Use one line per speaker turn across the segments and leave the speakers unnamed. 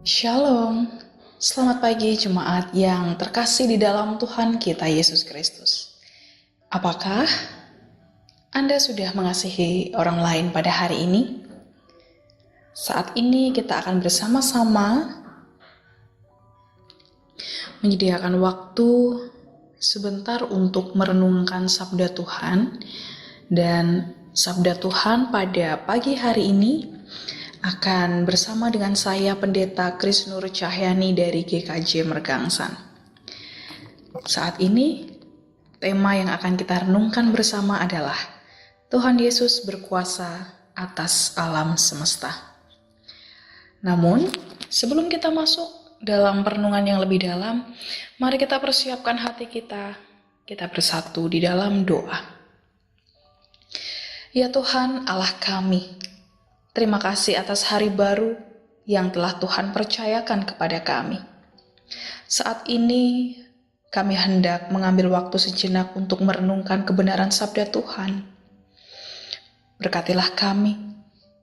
Shalom, selamat pagi jemaat yang terkasih di dalam Tuhan kita Yesus Kristus. Apakah Anda sudah mengasihi orang lain pada hari ini? Saat ini kita akan bersama-sama menyediakan waktu sebentar untuk merenungkan sabda Tuhan. Dan sabda Tuhan pada pagi hari ini akan bersama dengan saya Pendeta Kris Nur Cahyani dari GKJ Mergangsan. Saat ini tema yang akan kita renungkan bersama adalah Tuhan Yesus berkuasa atas alam semesta. Namun sebelum kita masuk dalam perenungan yang lebih dalam, mari kita persiapkan hati kita bersatu di dalam doa. Ya Tuhan Allah kami, terima kasih atas hari baru yang telah Tuhan percayakan kepada kami. Saat ini kami hendak mengambil waktu sejenak untuk merenungkan kebenaran sabda Tuhan. Berkatilah kami,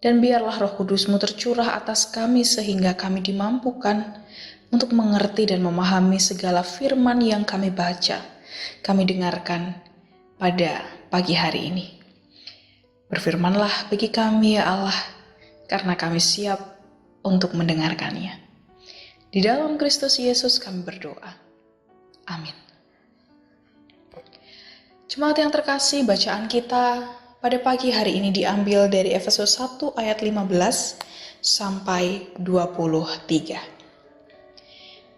dan biarlah Roh Kudus-Mu tercurah atas kami sehingga kami dimampukan untuk mengerti dan memahami segala firman yang kami baca, kami dengarkan pada pagi hari ini. Berfirmanlah bagi kami ya Allah, karena kami siap untuk mendengarkannya. Di dalam Kristus Yesus kami berdoa. Amin. Jemaat yang terkasih, bacaan kita pada pagi hari ini diambil dari Efesus 1 ayat 15 sampai 23.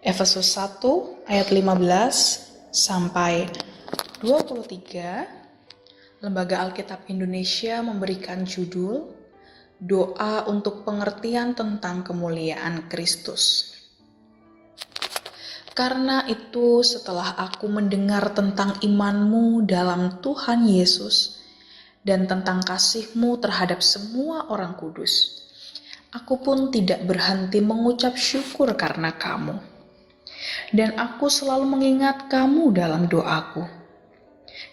Efesus 1 ayat 15 sampai 23, Lembaga Alkitab Indonesia memberikan judul Doa untuk pengertian tentang kemuliaan Kristus. Karena itu setelah aku mendengar tentang imanmu dalam Tuhan Yesus dan tentang kasih-Mu terhadap semua orang kudus, aku pun tidak berhenti mengucap syukur karena kamu. Dan aku selalu mengingat kamu dalam doaku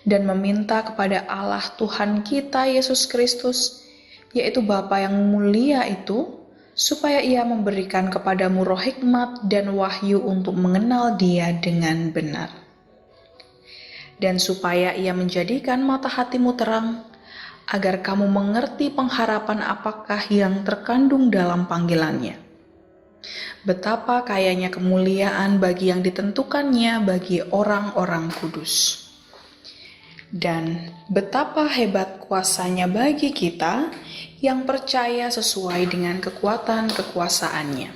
dan meminta kepada Allah Tuhan kita Yesus Kristus, yaitu Bapa yang mulia itu, supaya Ia memberikan kepadamu roh hikmat dan wahyu untuk mengenal Dia dengan benar. Dan supaya Ia menjadikan mata hatimu terang, agar kamu mengerti pengharapan apakah yang terkandung dalam panggilannya. Betapa kayanya kemuliaan bagi yang ditentukannya bagi orang-orang kudus. Dan betapa hebat kuasanya bagi kita yang percaya sesuai dengan kekuatan kekuasaannya,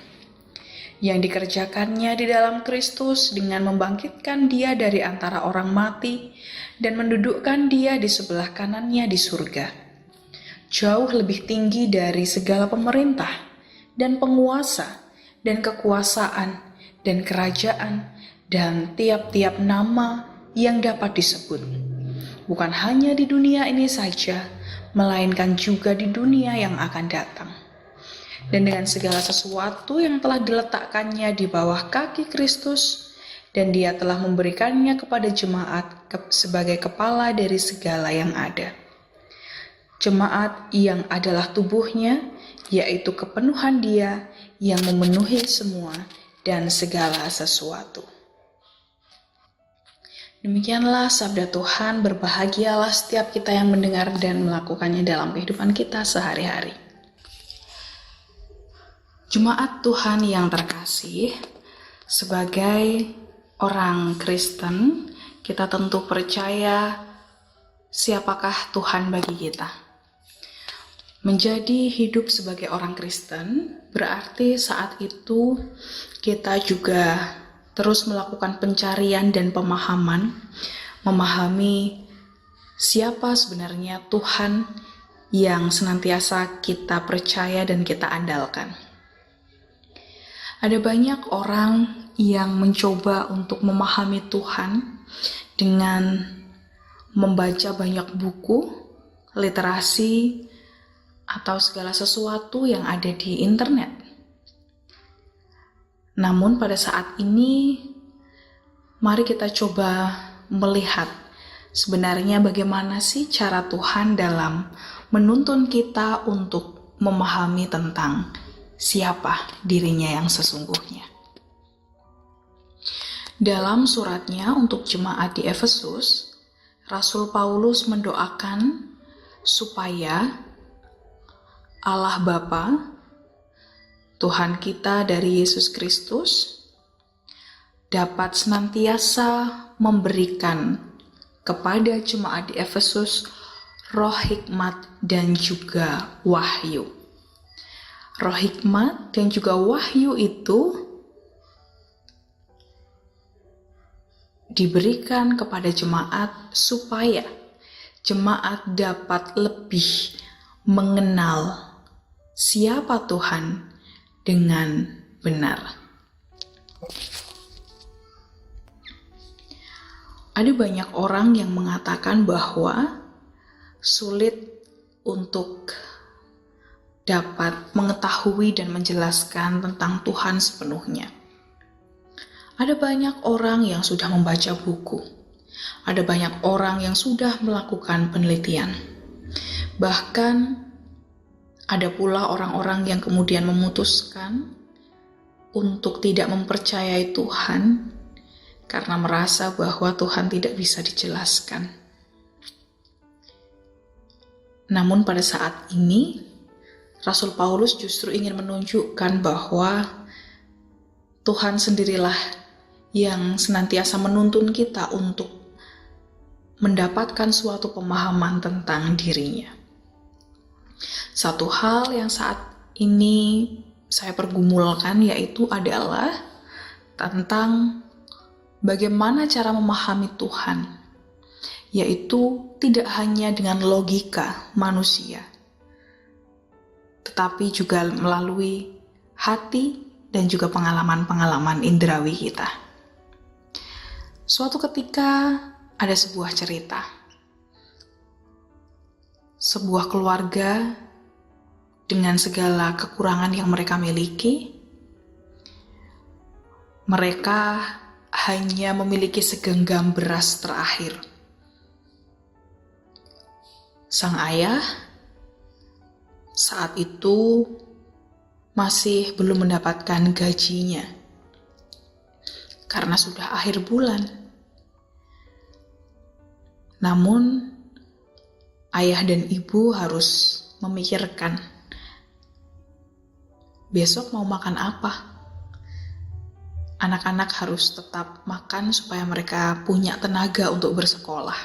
yang dikerjakannya di dalam Kristus dengan membangkitkan Dia dari antara orang mati dan mendudukkan Dia di sebelah kanannya di surga, jauh lebih tinggi dari segala pemerintah dan penguasa dan kekuasaan dan kerajaan dan tiap-tiap nama yang dapat disebut, bukan hanya di dunia ini saja, melainkan juga di dunia yang akan datang. Dan dengan segala sesuatu yang telah diletakkannya di bawah kaki Kristus, dan Dia telah memberikannya kepada jemaat sebagai kepala dari segala yang ada. Jemaat yang adalah tubuhnya, yaitu kepenuhan Dia yang memenuhi semua dan segala sesuatu. Demikianlah sabda Tuhan, berbahagialah setiap kita yang mendengar dan melakukannya dalam kehidupan kita sehari-hari. Jemaat Tuhan yang terkasih, sebagai orang Kristen, kita tentu percaya siapakah Tuhan bagi kita. Menjadi hidup sebagai orang Kristen berarti saat itu kita juga terus melakukan pencarian dan pemahaman, memahami siapa sebenarnya Tuhan yang senantiasa kita percaya dan kita andalkan. Ada banyak orang yang mencoba untuk memahami Tuhan dengan membaca banyak buku, literasi, atau segala sesuatu yang ada di internet. Namun pada saat ini, mari kita coba melihat sebenarnya bagaimana sih cara Tuhan dalam menuntun kita untuk memahami tentang siapa dirinya yang sesungguhnya. Dalam suratnya untuk jemaat di Efesus, Rasul Paulus mendoakan supaya Allah Bapa, Tuhan kita dari Yesus Kristus, dapat senantiasa memberikan kepada jemaat di Efesus roh hikmat dan juga wahyu. Roh hikmat dan juga wahyu itu diberikan kepada jemaat supaya jemaat dapat lebih mengenal siapa Tuhan dengan benar. Ada banyak orang yang mengatakan bahwa sulit untuk dapat mengetahui dan menjelaskan tentang Tuhan sepenuhnya. Ada banyak orang yang sudah membaca buku. Ada banyak orang yang sudah melakukan penelitian. Bahkan ada pula orang-orang yang kemudian memutuskan untuk tidak mempercayai Tuhan karena merasa bahwa Tuhan tidak bisa dijelaskan. Namun pada saat ini, Rasul Paulus justru ingin menunjukkan bahwa Tuhan sendirilah yang senantiasa menuntun kita untuk mendapatkan suatu pemahaman tentang dirinya. Satu hal yang saat ini saya pergumulkan yaitu adalah tentang bagaimana cara memahami Tuhan, yaitu tidak hanya dengan logika manusia, tetapi juga melalui hati dan juga pengalaman-pengalaman indrawi kita. Suatu ketika ada sebuah cerita. Sebuah keluarga dengan segala kekurangan yang mereka miliki, mereka hanya memiliki segenggam beras terakhir. Sang ayah saat itu masih belum mendapatkan gajinya karena sudah akhir bulan. Namun ayah dan ibu harus memikirkan besok mau makan apa. Anak-anak harus tetap makan supaya mereka punya tenaga untuk bersekolah.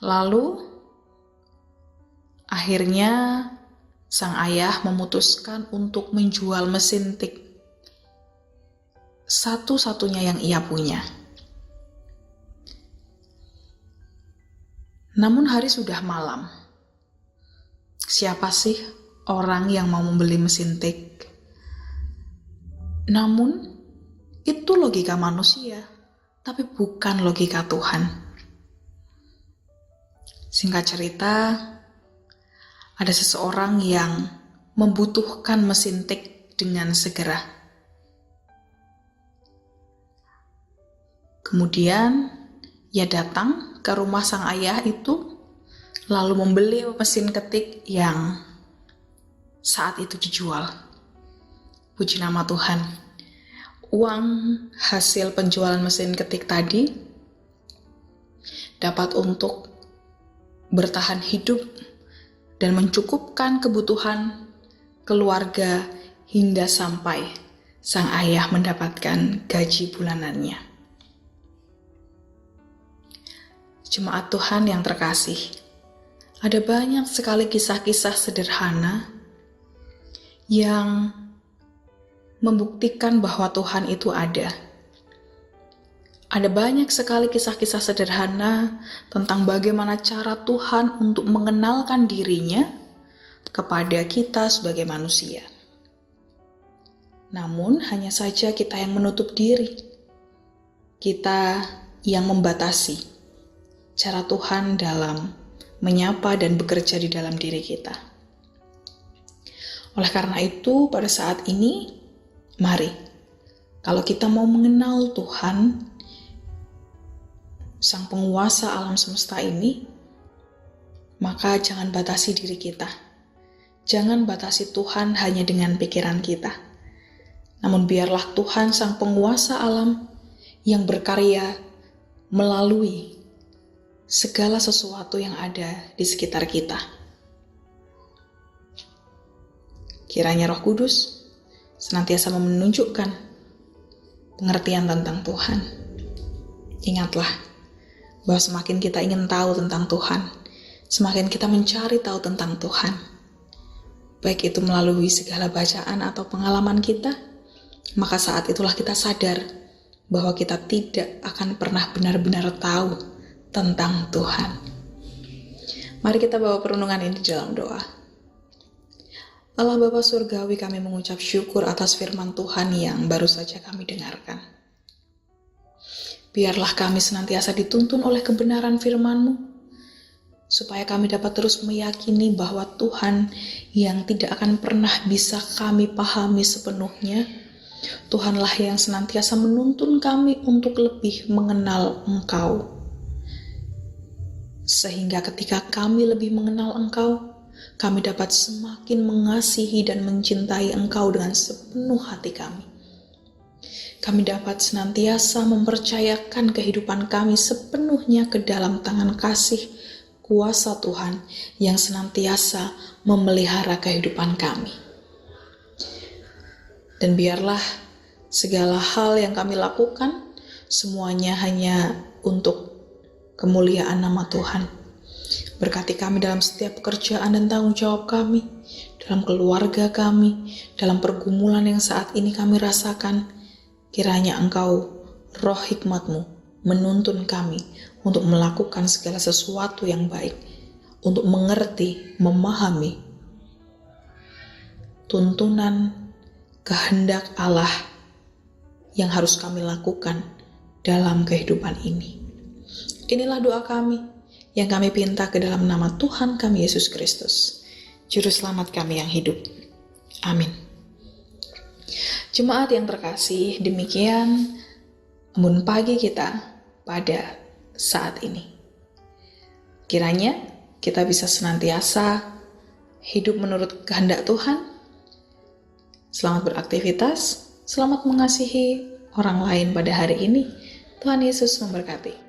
Lalu akhirnya sang ayah memutuskan untuk menjual mesin tik, satu-satunya yang ia punya. Namun hari sudah malam. Siapa sih orang yang mau membeli mesin tik? Namun itu logika manusia, tapi bukan logika Tuhan. Singkat cerita, ada seseorang yang membutuhkan mesin tik dengan segera. Kemudian ia datang ke rumah sang ayah itu, lalu membeli mesin ketik yang saat itu dijual. Puji nama Tuhan. Uang hasil penjualan mesin ketik tadi dapat untuk bertahan hidup dan mencukupkan kebutuhan keluarga hingga sampai sang ayah mendapatkan gaji bulanannya. Jemaat Tuhan yang terkasih, ada banyak sekali kisah-kisah sederhana yang membuktikan bahwa Tuhan itu ada. Ada banyak sekali kisah-kisah sederhana tentang bagaimana cara Tuhan untuk mengenalkan dirinya kepada kita sebagai manusia. Namun hanya saja kita yang menutup diri. Kita yang membatasi cara Tuhan dalam menyapa dan bekerja di dalam diri kita. Oleh karena itu, pada saat ini, mari, kalau kita mau mengenal Tuhan, Sang Penguasa alam semesta ini, maka jangan batasi diri kita. Jangan batasi Tuhan hanya dengan pikiran kita. Namun biarlah Tuhan sang penguasa alam yang berkarya melalui segala sesuatu yang ada di sekitar kita. Kiranya Roh Kudus senantiasa menunjukkan pengertian tentang Tuhan. Ingatlah bahwa semakin kita ingin tahu tentang Tuhan, semakin kita mencari tahu tentang Tuhan, baik itu melalui segala bacaan atau pengalaman kita, maka saat itulah kita sadar bahwa kita tidak akan pernah benar-benar tahu tentang Tuhan. Mari kita bawa perenungan ini dalam doa. Allah Bapa Surgawi, kami mengucap syukur atas firman Tuhan yang baru saja kami dengarkan. Biarlah kami senantiasa dituntun oleh kebenaran firman-Mu, supaya kami dapat terus meyakini bahwa Tuhan yang tidak akan pernah bisa kami pahami sepenuhnya, Tuhanlah yang senantiasa menuntun kami untuk lebih mengenal Engkau. Sehingga ketika kami lebih mengenal Engkau, kami dapat semakin mengasihi dan mencintai Engkau dengan sepenuh hati kami. Kami dapat senantiasa mempercayakan kehidupan kami sepenuhnya ke dalam tangan kasih kuasa Tuhan yang senantiasa memelihara kehidupan kami. Dan biarlah segala hal yang kami lakukan semuanya hanya untuk kemuliaan nama Tuhan. Berkati kami dalam setiap pekerjaan dan tanggung jawab kami, dalam keluarga kami, dalam pergumulan yang saat ini kami rasakan. Kiranya Engkau, roh hikmat-Mu, menuntun kami untuk melakukan segala sesuatu yang baik, untuk mengerti, memahami tuntunan kehendak Allah yang harus kami lakukan dalam kehidupan ini. Inilah doa kami yang kami pinta ke dalam nama Tuhan kami Yesus Kristus, Juru Selamat kami yang hidup. Amin. Jemaat yang terkasih, demikian embun pagi kita pada saat ini. Kiranya kita bisa senantiasa hidup menurut kehendak Tuhan. Selamat beraktivitas, selamat mengasihi orang lain pada hari ini. Tuhan Yesus memberkati.